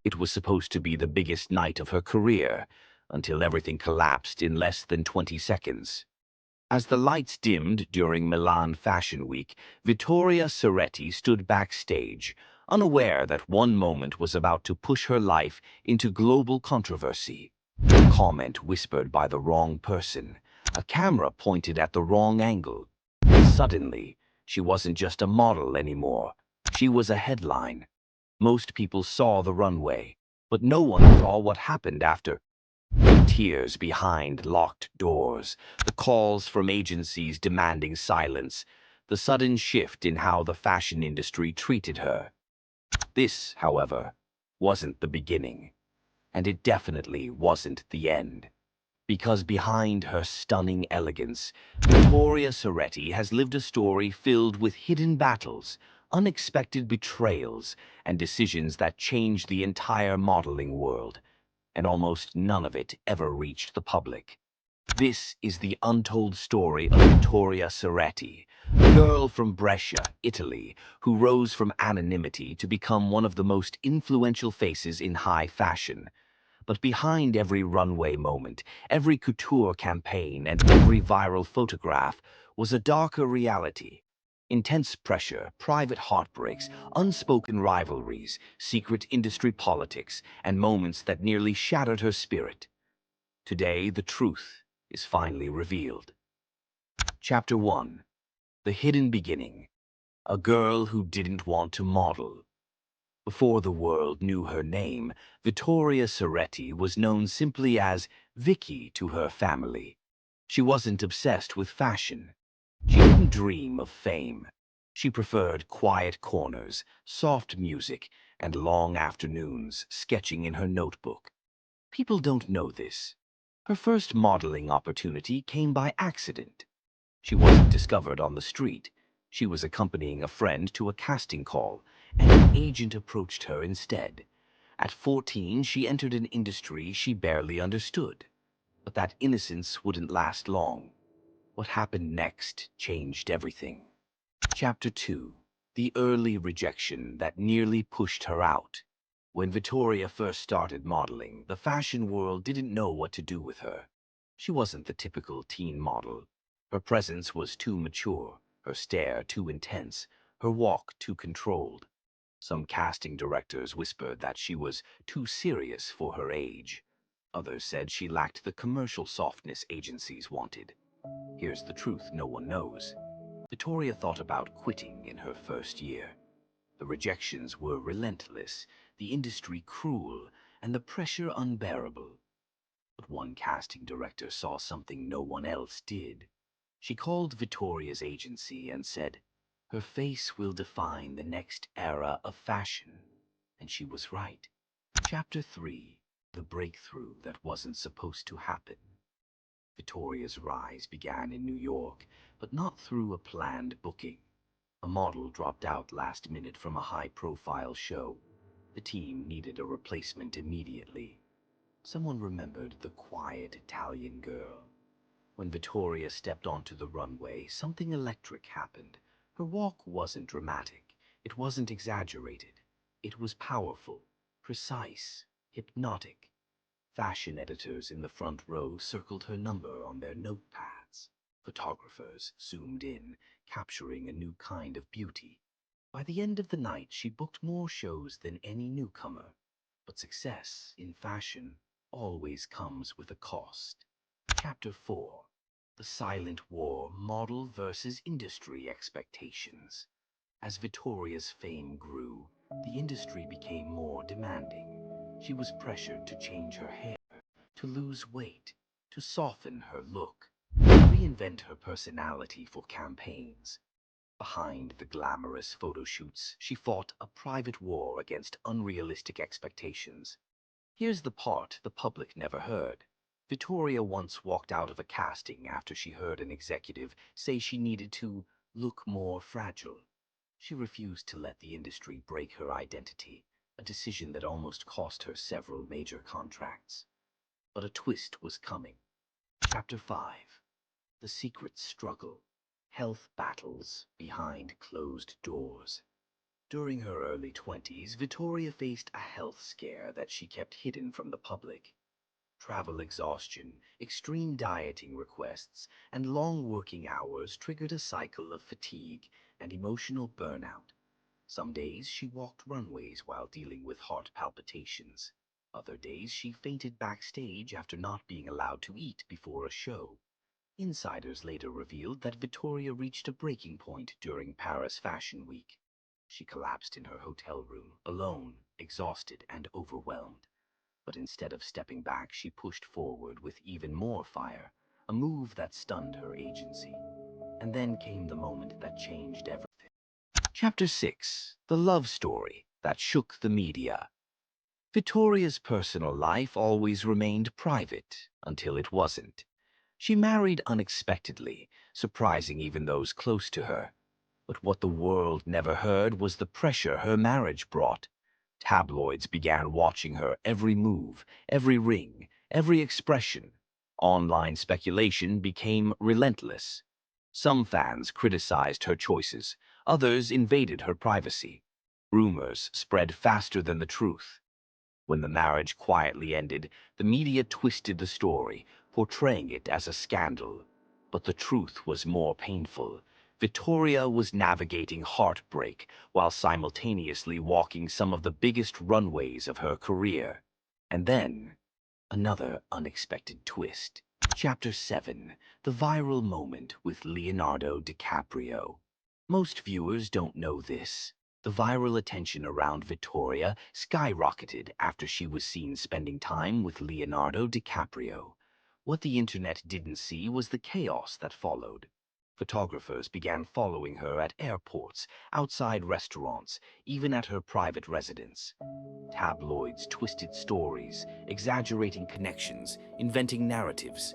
It was supposed to be the biggest night of her career, until everything collapsed in less than 20 seconds. As the lights dimmed during Milan Fashion Week, Vittoria Ceretti stood backstage, unaware that one moment was about to push her life into global controversy. A comment whispered by the wrong person, a camera pointed at the wrong angle. Suddenly, she wasn't just a model anymore. She was a headline. Most people saw the runway, but no one saw what happened after. Tears behind locked doors, the calls from agencies demanding silence, the sudden shift in how the fashion industry treated her. This, however, wasn't the beginning, and it definitely wasn't the end. Because behind her stunning elegance, Vittoria Ceretti has lived a story filled with hidden battles, unexpected betrayals, and decisions that changed the entire modeling world, and almost none of it ever reached the public. This is the untold story of Vittoria Ceretti, a girl from Brescia, Italy, who rose from anonymity to become one of the most influential faces in high fashion. But behind every runway moment, every couture campaign, and every viral photograph was a darker reality. Intense pressure, private heartbreaks, unspoken rivalries, secret industry politics, and moments that nearly shattered her spirit. Today, the truth is finally revealed. Chapter 1. The Hidden Beginning. A girl who didn't want to model. Before the world knew her name, Vittoria Ceretti was known simply as Vicky to her family. She wasn't obsessed with fashion. She didn't dream of fame. She preferred quiet corners, soft music, and long afternoons sketching in her notebook. People don't know this. Her first modeling opportunity came by accident. She wasn't discovered on the street. She was accompanying a friend to a casting call, and an agent approached her instead. At 14, she entered an industry she barely understood. But that innocence wouldn't last long. What happened next changed everything. Chapter 2. The Early Rejection That Nearly Pushed Her Out. When Vittoria first started modeling, the fashion world didn't know what to do with her. She wasn't the typical teen model. Her presence was too mature, her stare too intense, her walk too controlled. Some casting directors whispered that she was too serious for her age. Others said she lacked the commercial softness agencies wanted. Here's the truth no one knows. Vittoria thought about quitting in her first year. The rejections were relentless, the industry cruel, and the pressure unbearable. But one casting director saw something no one else did. She called Vittoria's agency and said, "Her face will define the next era of fashion." And she was right. Chapter 3. The Breakthrough That Wasn't Supposed to Happen. Vittoria's rise began in New York, but not through a planned booking. A model dropped out last minute from a high-profile show. The team needed a replacement immediately. Someone remembered the quiet Italian girl. When Vittoria stepped onto the runway, something electric happened. Her walk wasn't dramatic. It wasn't exaggerated. It was powerful, precise, hypnotic. Fashion editors in the front row circled her number on their notepads. Photographers zoomed in, capturing a new kind of beauty. By the end of the night, she booked more shows than any newcomer. But success in fashion always comes with a cost. Chapter 4. The Silent War, Model versus Industry Expectations. As Vittoria's fame grew, the industry became more demanding. She was pressured to change her hair, to lose weight, to soften her look, to reinvent her personality for campaigns. Behind the glamorous photo shoots, she fought a private war against unrealistic expectations. Here's the part the public never heard. Vittoria once walked out of a casting after she heard an executive say she needed to look more fragile. She refused to let the industry break her identity, a decision that almost cost her several major contracts. But a twist was coming. Chapter 5. The Secret Struggle. Health Battles Behind Closed Doors. During her early 20s, Vittoria faced a health scare that she kept hidden from the public. Travel exhaustion, extreme dieting requests, and long working hours triggered a cycle of fatigue and emotional burnout. Some days she walked runways while dealing with heart palpitations. Other days she fainted backstage after not being allowed to eat before a show. Insiders later revealed that Vittoria reached a breaking point during Paris Fashion Week. She collapsed in her hotel room, alone, exhausted, and overwhelmed. But instead of stepping back, she pushed forward with even more fire, a move that stunned her agency. And then came the moment that changed everything. Chapter 6: The Love Story That Shook the Media. Vittoria's personal life always remained private until it wasn't. She married unexpectedly, surprising even those close to her. But what the world never heard was the pressure her marriage brought. Tabloids began watching her every move, every ring, every expression. Online speculation became relentless. Some fans criticized her choices, others invaded her privacy. Rumors spread faster than the truth. When the marriage quietly ended, the media twisted the story, portraying it as a scandal. But the truth was more painful. Vittoria was navigating heartbreak while simultaneously walking some of the biggest runways of her career. And then, another unexpected twist. Chapter 7: The Viral Moment with Leonardo DiCaprio. Most viewers don't know this. The viral attention around Vittoria skyrocketed after she was seen spending time with Leonardo DiCaprio. What the internet didn't see was the chaos that followed. Photographers began following her at airports, outside restaurants, even at her private residence. Tabloids twisted stories, exaggerating connections, inventing narratives.